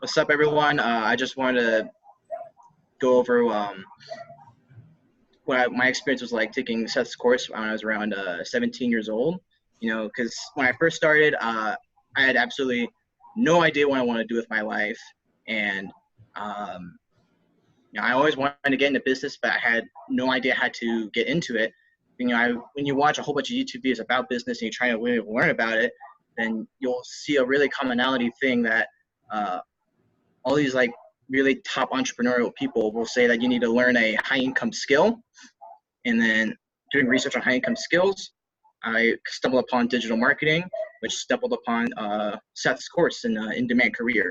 What's up, everyone? I just wanted to go over my experience was like taking Seth's course when I was around 17 years old. Because when I first started, I had absolutely no idea what I wanted to do with my life, and um, I always wanted to get into business, but I had no idea how to get into it. When you watch a whole bunch of YouTube videos about business and you try to really learn about it, then you'll see a really commonality thing that uh, all these like really top entrepreneurial people will say that you need to learn a high income skill. And then doing research on high income skills, I stumbled upon digital marketing, which stumbled upon Seth's course in demand career.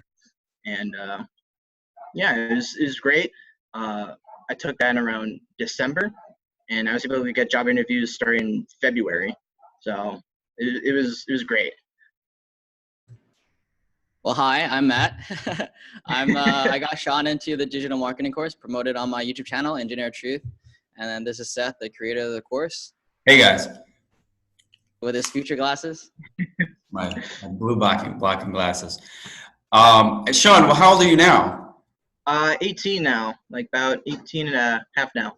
And yeah, it was great. I took that in around December, and I was able to get job interviews starting in February. So it was great. Well, hi, I'm Matt. I got Sean into the digital marketing course, promoted on my YouTube channel, Engineer Truth. And then this is Seth, the creator of the course. Hey guys. With his future glasses. My blue blocking glasses. Sean, well, how old are you now? 18 now, like about 18 and a half now.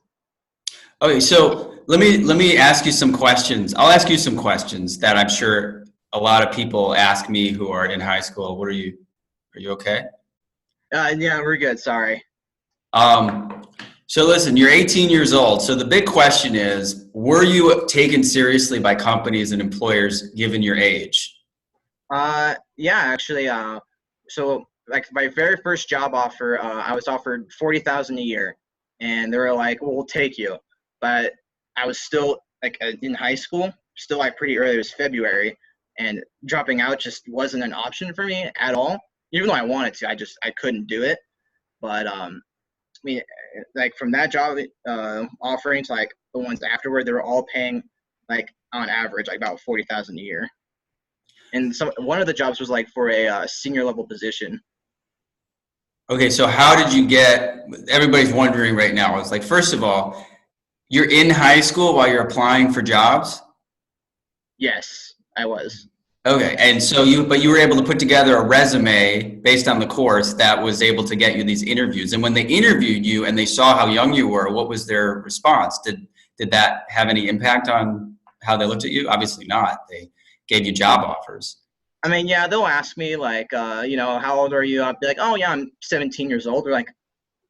Okay, so let me ask you some questions. I'll ask you some questions that I'm sure a lot of people ask me who are in high school. Are you okay? Yeah, we're good. Sorry. So listen, you're 18 years old. So the big question is, were you taken seriously by companies and employers given your age? Yeah, actually, so like my very first job offer, I was offered 40,000 a year, and they were like, "Well, we'll take you," but I was still like in high school, still like pretty early. It was February, and dropping out just wasn't an option for me at all. Even though I wanted to, I couldn't do it. But I mean, like from that job offering to like the ones afterward, they were all paying like on average like about 40,000 a year. And one of the jobs was like for a senior level position. Okay, so how did you get? Everybody's wondering right now. It's like, first of all, you're in high school while you're applying for jobs? Yes, I was. Okay, and so but you were able to put together a resume based on the course that was able to get you these interviews. And when they interviewed you and they saw how young you were, what was their response? Did that have any impact on how they looked at you? Obviously not. They gave you job offers. I mean, yeah, they'll ask me like, how old are you? I'll be like, oh yeah, I'm 17 years old. They're like,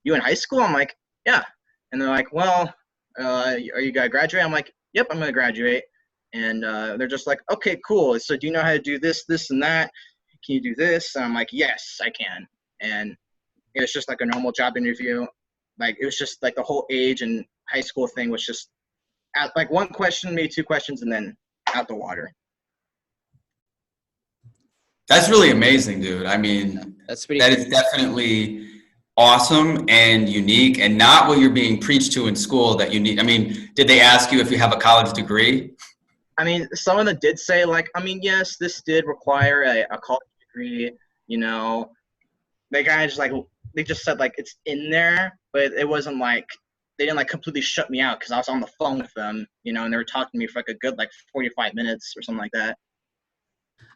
you in high school? I'm like, yeah. And they're like, well, are you gonna graduate? I'm like, yep, I'm gonna graduate. And they're just like, okay, cool. So do you know how to do this, this, and that? Can you do this? And I'm like, yes, I can. And it was just like a normal job interview. Like it was just like the whole age and high school thing was just like one question, maybe two questions, and then out the water. That's really amazing, dude. I mean, That's pretty that cool. is definitely awesome and unique and not what you're being preached to in school that you need. I mean, did they ask you if you have a college degree? I mean, some of them did say, like, I mean, yes, this did require a college degree, you know. They kind of just, like, they just said, like, it's in there, but it wasn't, like, they didn't, like, completely shut me out because I was on the phone with them, and they were talking to me for, like, a good, like, 45 minutes or something like that.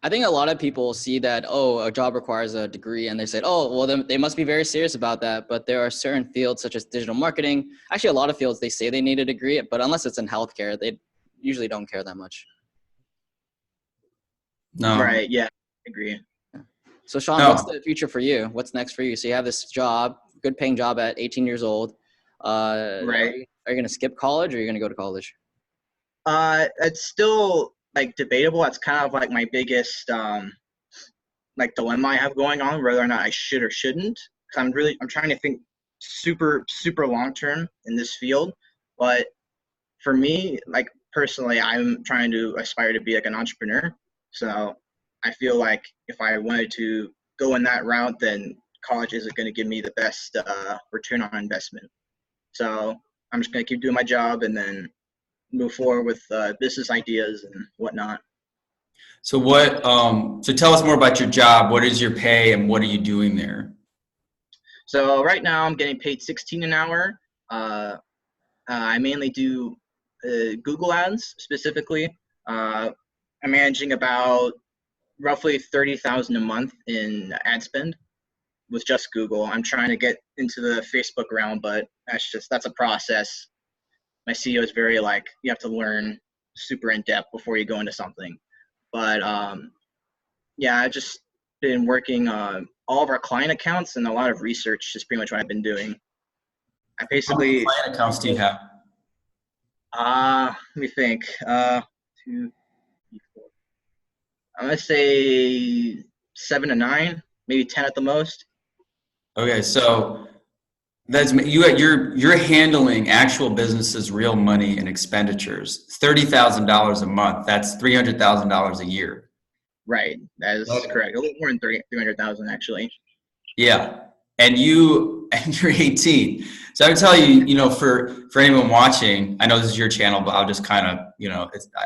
I think a lot of people see that, oh, a job requires a degree, and they say, oh, well, then they must be very serious about that. But there are certain fields such as digital marketing. Actually, a lot of fields, they say they need a degree, but unless it's in healthcare, they usually don't care that much. No. Right, yeah, I agree. So Sean, what's the future for you? What's next for you? So you have this job, good paying job at 18 years old. Right. Are you going to skip college or are you going to go to college? It's still, like, debatable. That's kind of, like, my biggest, like, dilemma I have going on, whether or not I should or shouldn't. Because I'm trying to think super, super long term in this field. But for me, like, personally, I'm trying to aspire to be like an entrepreneur. So I feel like if I wanted to go in that route, then college isn't going to give me the best return on investment. So I'm just going to keep doing my job and then move forward with business ideas and whatnot. So so tell us more about your job. What is your pay and what are you doing there? So right now I'm getting paid 16 an hour. I mainly do Google ads specifically. I'm managing about roughly 30,000 a month in ad spend. with just Google. I'm trying to get into the Facebook realm, but that's a process. My CEO is very like, you have to learn super in depth before you go into something. But yeah, I've just been working on all of our client accounts, and a lot of research is pretty much what I've been doing. I How many basically, client accounts do you have? let me think, 2, 3, 4. I'm gonna say 7 to 9, maybe 10 at the most. Okay, so that's you're handling actual businesses' real money and expenditures. $30,000 a month. That's $300,000 a year. Right, that is correct. A little more than 300,000 actually. Yeah, and you're 18. So I would tell you, for anyone watching, I know this is your channel, but I'll just kind of,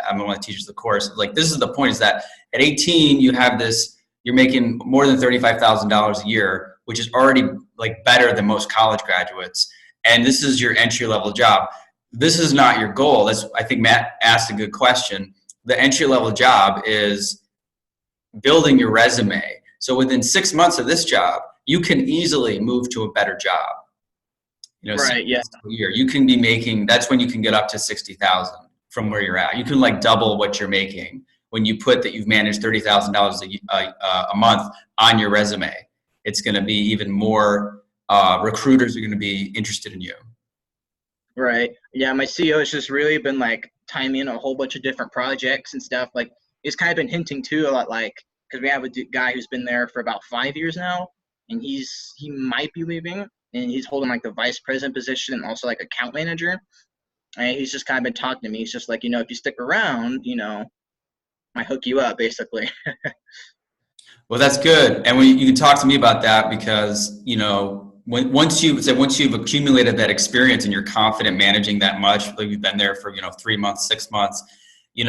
I'm the one that teaches the course. Like, this is the point: is that at 18 you have this, you're making more than $35,000 a year, which is already like better than most college graduates, and this is your entry level job. This is not your goal. I think Matt asked a good question. The entry level job is building your resume. So within 6 months of this job, you can easily move to a better job. Right, yeah. A year, you can be making, that's when you can get up to 60,000 from where you're at. You can like double what you're making when you put that you've managed $30,000 a month on your resume. It's going to be even more, recruiters are going to be interested in you. Right. Yeah, my CEO has just really been like tying me in a whole bunch of different projects and stuff. Like, he's kind of been hinting too a lot, like, because we have a guy who's been there for about 5 years now, and he might be leaving, and he's holding like the vice president position and also like account manager. And he's just kind of been talking to me. He's just like, if you stick around, I hook you up basically. Well, that's good. And you can talk to me about that because, once you've accumulated that experience and you're confident managing that much, like you've been there for, 3 months, 6 months, you're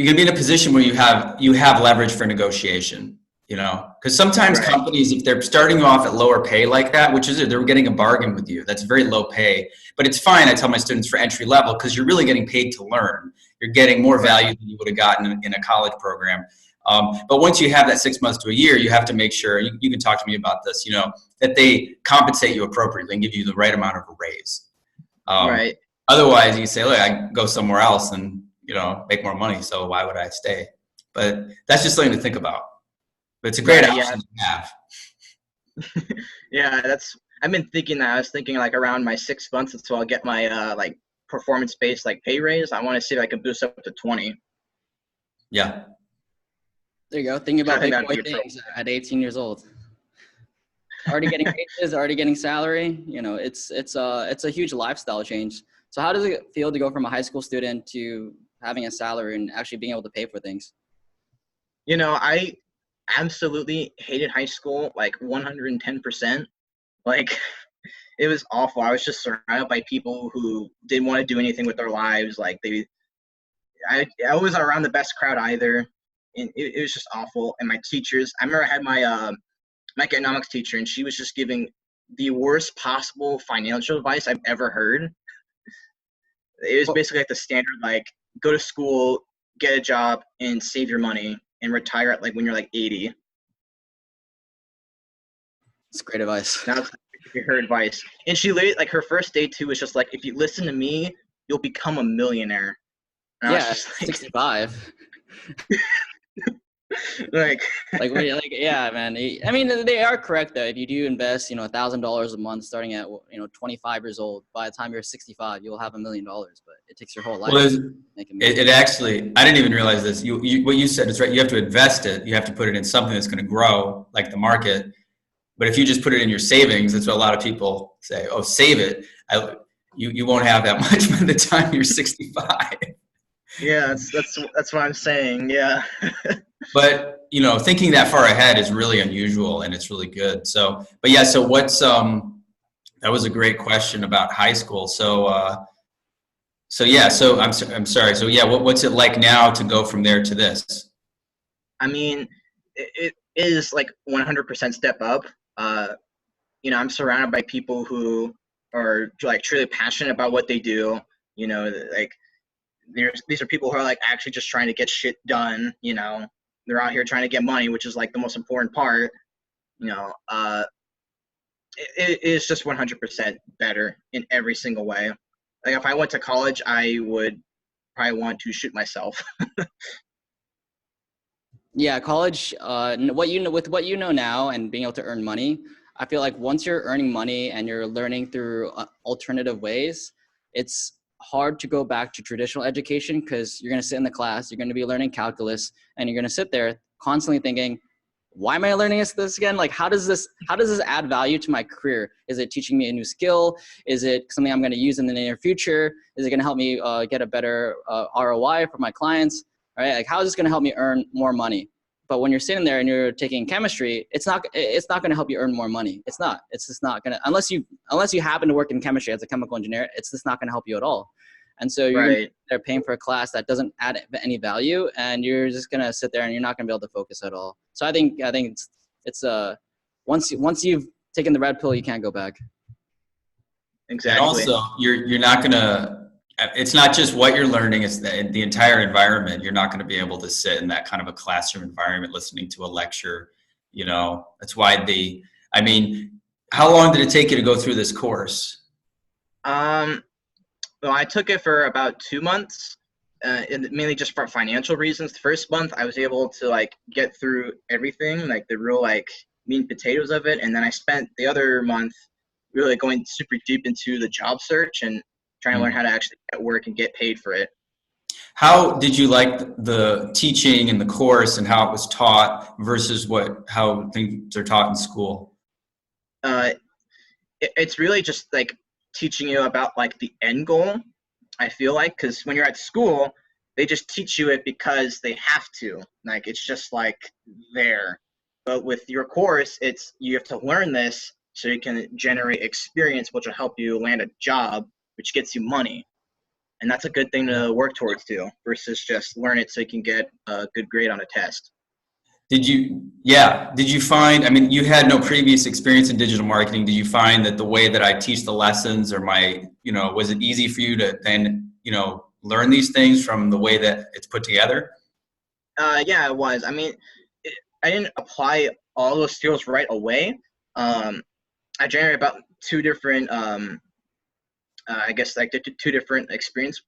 going to be in a position where you have leverage for negotiation, because sometimes Right. companies, if they're starting you off at lower pay like that, which is they're getting a bargain with you, that's very low pay, but it's fine. I tell my students for entry level, because you're really getting paid to learn. You're getting more value than you would have gotten in a college program. But once you have that 6 months to a year, you have to make sure, you can talk to me about this, that they compensate you appropriately and give you the right amount of a raise. Right. Otherwise, you say, look, I can go somewhere else and, make more money. So why would I stay? But that's just something to think about. But it's a great option to have. Yeah, I've been thinking that. I was thinking like around my 6 months until I'll get my like performance-based like pay raise. I want to see if I can boost up to 20. Yeah. There you go. Thinking about big boy things at 18 years old. Already getting raises, already getting salary. It's a huge lifestyle change. So how does it feel to go from a high school student to having a salary and actually being able to pay for things? I absolutely hated high school, like 110%. Like, it was awful. I was just surrounded by people who didn't want to do anything with their lives. Like, I wasn't around the best crowd either. And it was just awful. And my teachers, I remember I had my economics teacher, and she was just giving the worst possible financial advice I've ever heard. It was basically like the standard, like, go to school, get a job, and save your money, and retire at like when you're like 80. It's great advice. That's her advice. And she literally, like, her first day too was just like, if you listen to me, you'll become a millionaire. And Yeah, I was just like, 65. like yeah, man. I mean, they are correct though. If you do invest, $1,000 a month, starting at 25 years old, by the time you're 65, you'll have $1 million. But it takes your whole life. Well, to make $1 million. it actually, I didn't even realize this. What you said is right. You have to invest it. You have to put it in something that's going to grow, like the market. But if you just put it in your savings, that's what a lot of people say. Oh, save it. You won't have that much by the time you're 65. Yeah, that's what I'm saying. Yeah. But thinking that far ahead is really unusual, and it's really good. So, but yeah. So what's that was a great question about high school. So yeah. So I'm sorry. So yeah. What's it like now to go from there to this? I mean, it is like 100% step up. I'm surrounded by people who are like truly passionate about what they do. Like, these are people who are like actually just trying to get shit done. They're out here trying to get money, which is like the most important part. You know, it is just 100% better in every single way. Like if I went to college, I would probably want to shoot myself. Yeah, college, what you know, with what you know now and being able to earn money, I feel like once you're earning money and you're learning through alternative ways, it's hard to go back to traditional education because you're going to sit in the class, you're going to be learning calculus, and you're going to sit there constantly thinking, why am I learning this again? Like, how does this add value to my career? Is it teaching me a new skill? Is it something I'm going to use in the near future? Is it going to help me get a better ROI for my clients? Right? Like, how is this going to help me earn more money? But when you're sitting there and you're taking chemistry, it's not going to help you earn more money. It's not. It's just not going to, unless you happen to work in chemistry as a chemical engineer, it's just not going to help you at all. And so they're paying for a class that doesn't add any value, and you're just going to sit there and you're not going to be able to focus at all. So I think it's once you've taken the red pill, you can't go back. Exactly. And also, you're not going to, it's not just what you're learning, it's the entire environment. You're not going to be able to sit in that kind of a classroom environment listening to a lecture. You know, that's why I mean, how long did it take you to go through this course? Well, I took it for about 2 months, mainly just for financial reasons. The first month, I was able to like get through everything, like the real like meat and potatoes of it, and then I spent the other month really going super deep into the job search and trying to learn how to actually get work and get paid for it. How did you like the teaching and the course and how it was taught versus how things are taught in school? It's really just like teaching you about like the end goal, I feel like, because when you're at school, they just teach you it because they have to. Like it's just like there. But with your course, you have to learn this so you can generate experience, which will help you land a job, which gets you money. And that's a good thing to work towards too, versus just learn it so you can get a good grade on a test. Did you find, I mean, you had no previous experience in digital marketing. Did you find that the way that I teach the lessons or was it easy for you to then, learn these things from the way that it's put together? Yeah, it was. I mean, I didn't apply all those skills right away. I generated about two different, I guess, like the two different experiences.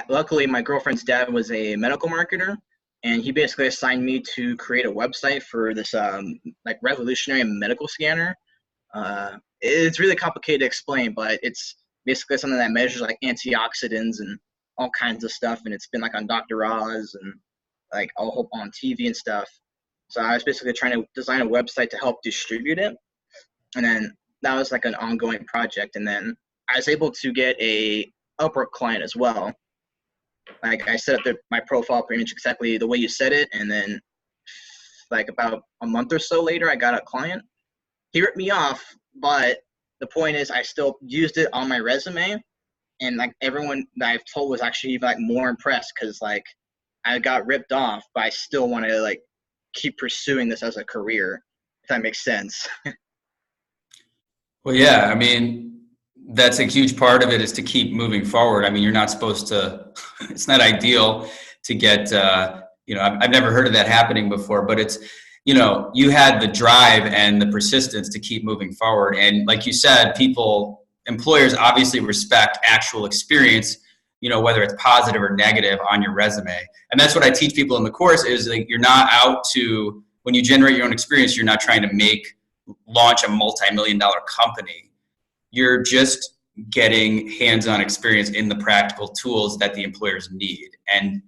Luckily, my girlfriend's dad was a medical marketer, and he basically assigned me to create a website for this like revolutionary medical scanner. It's really complicated to explain, but it's basically something that measures like antioxidants and all kinds of stuff, and it's been like on Dr. Oz and like all on TV and stuff. So I was basically trying to design a website to help distribute it, and then that was like an ongoing project. And then I was able to get a Upwork client as well. Like I set up my profile pretty much exactly the way you said it, and then like about a month or so later, I got a client. He ripped me off, but the point is I still used it on my resume, and like everyone that I've told was actually even like more impressed because like I got ripped off, but I still want to like keep pursuing this as a career, if that makes sense. Well, yeah, I mean, that's a huge part of it is to keep moving forward. I mean, you're not supposed to, it's not ideal to get, I've never heard of that happening before, but it's, you had the drive and the persistence to keep moving forward. And like you said, employers obviously respect actual experience, whether it's positive or negative on your resume. And that's what I teach people in the course is like, you're not out to, when you generate your own experience, you're not trying to launch a multi-million-dollar company. You're just getting hands-on experience in the practical tools that the employers need. And,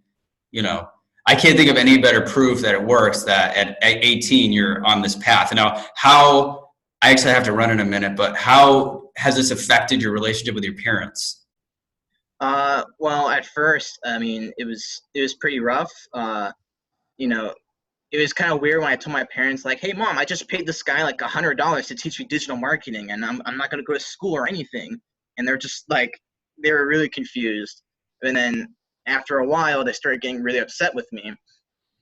I can't think of any better proof that it works that at 18, you're on this path. Now, I actually have to run in a minute, but how has this affected your relationship with your parents? Well, at first, I mean, it was pretty rough. It was kind of weird when I told my parents, like, hey, Mom, I just paid this guy like $100 to teach me digital marketing, and I'm not going to go to school or anything. And they're just like, they were really confused. And then after a while, they started getting really upset with me.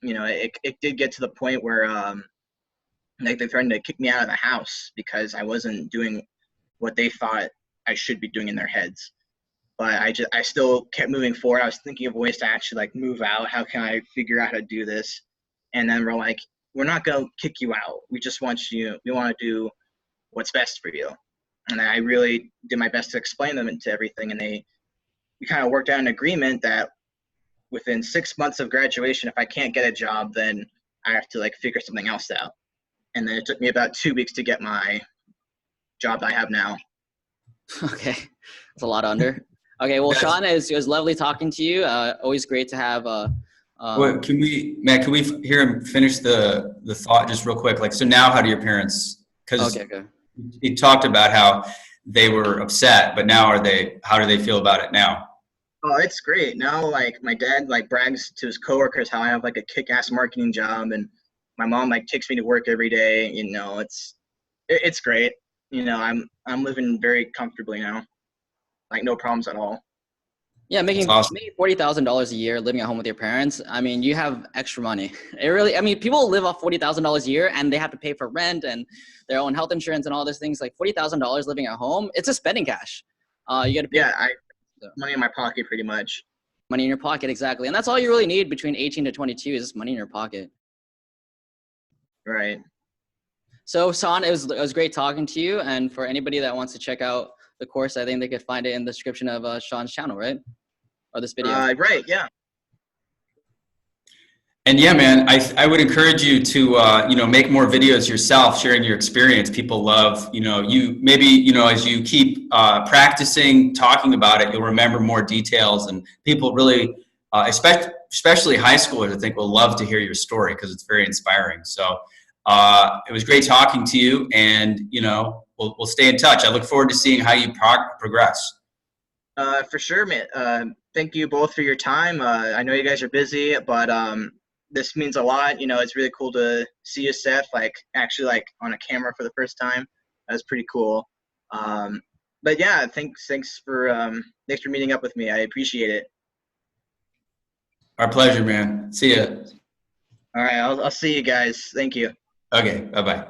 It did get to the point where like they threatened to kick me out of the house because I wasn't doing what they thought I should be doing in their heads. But I still kept moving forward. I was thinking of ways to actually like move out. How can I figure out how to do this? And then we're like, we're not going to kick you out. We just want we want to do what's best for you. And I really did my best to explain them into everything. And we kind of worked out an agreement that within 6 months of graduation, if I can't get a job, then I have to like figure something else out. And then it took me about 2 weeks to get my job that I have now. Okay, that's a lot under. Okay, well, Sean, it was lovely talking to you. Always great to have. Well, can we hear him finish the thought just real quick? Like, so now, how do your parents? Because okay. he talked about how they were upset, but now how do they feel about it now? Oh, it's great. Now, like, my dad, like, brags to his coworkers how I have, like, a kick-ass marketing job, and my mom, like, takes me to work every day. You know, it's great. You know, I'm living very comfortably now. Like, no problems at all. Yeah, making awesome. $40,000 a year, living at home with your parents. I mean, you have extra money. I mean, people live off $40,000 a year, and they have to pay for rent and their own health insurance and all those things. Like $40,000 living at home, it's a spending cash. You got to pay. Yeah, money in my pocket, pretty much. Money in your pocket, exactly, and that's all you really need between 18 to 22 is just money in your pocket. Right. So, Son, it was great talking to you, and for anybody that wants to check out the course, I think they could find it in the description of Sean's channel, right? Or this video. Right, yeah. And yeah, man, I would encourage you to, make more videos yourself, sharing your experience. People love, as you keep practicing, talking about it, you'll remember more details, and people really, especially high schoolers, I think will love to hear your story because it's very inspiring. So it was great talking to you, and, we'll stay in touch. I look forward to seeing how you progress. For sure, man. Thank you both for your time. I know you guys are busy, but this means a lot. It's really cool to see you, Seth, actually on a camera for the first time. That was pretty cool. But yeah, thanks for meeting up with me. I appreciate it. Our pleasure, man. See ya. All right, I'll see you guys. Thank you. Okay, bye-bye.